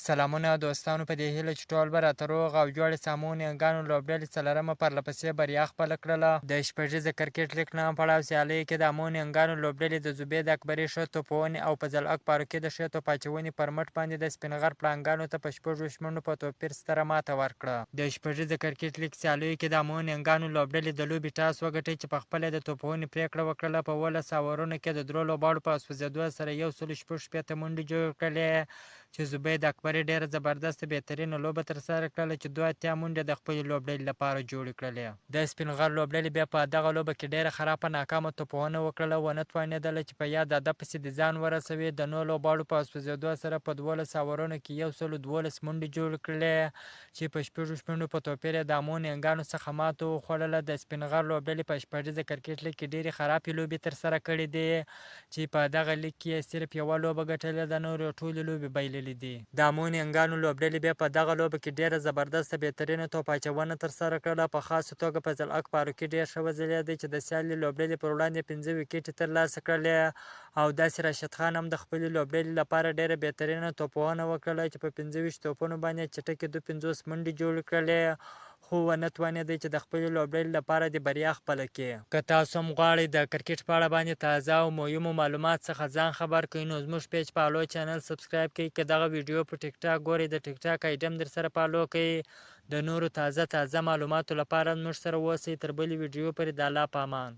سلامونه دوستانو، په دې هیله چې ټول به راته روغ او جوړ سامون ینګانو لوبډلې څلورمه پرلپسې بریا خپله کړله. د شپږیزه کرکټ لیګ نهم پړاو سیالیو کې د امون ینګانو لوبډلې د زبید اکبري ښه توپونې او په ځلعک فاروقي د ښې توپ اچونې پر مټ باندې د سپین غر پړانګانو ته په 6 منډو په توپیر ستره ماته ورکړه. د شپږیزه کرکټ لیګ سیالیو کې د امون ینګانو لوبډلې د لوبې ټاس وګټئ چې پخپله د توپونې پرېکړه وکړله. په 11 اورونو کې د درو لوبغاړو په سوځېدو سره 166 منډې جوړې کړلې چې زبید اکبري ډېره زبردسته بهترینه لوبه ترسره کړله چې 82 منډې د خپلې لوبډلې لپاره جوړې کړلې. د سپین غر لوبډلې بیا په دغه لوبه کې ډېره خرابه ناکامه توپونه وکړله، ونه توانېدله چې په یاد هدف پسې د ځان ورسوي. د نو لوبغاړو په سوځېدو سره په 12 اورونو کې 112 منډې جوړې کړلې چې په 6 منډو په توپیر یې د امون ینګانو څخه ماته وخوړله. د سپین غر لوبډلې په شپږیزه کرکټ لیګ کې ډېرې خرابې لوبې ترسره کړې دي چې په دغه لیګ کې یې صرف یوه لوبه ګټلې ده، نورې ټولې لوبې بایللې دي. د امون ینګانو لوبډلې بیا په دغه لوبه کې ډېره زبردسته بهترینه توپ اچونه ترسره کړله. په خاصه توګه په ځلعک فاروقي ډېر ښه وځلېدی چې د سیالې لوبډلې پر وړاندې 5 ویکټې ترلاسه کړلې، او داسې راشد خان هم د خپلې لوبډلې لپاره ډېره بهترینه توپونه وکړله چې په 25 توپونو باندې چټکې 52 منډې جوړې کړلې، خو ونه توانېدی چې د خپلې لوبډلې لپاره د بریا خپله کړي. که تاسو هم غواړئ د کرکټ په اړه باندې تازه او مهمو معلومات څخه ځان خبر کړئ، نو زموږ پیج فالو چینل سبسکرایب کړئ. که دغه ویډیو په ټیک ټاک ګورئ، د ټیک ټاک آیډي هم درسره فالو کړئ. د نورو تازه معلوماتو لپاره زموږ سره اوسئ. تر بلې ویډیو پورې د الله په امان.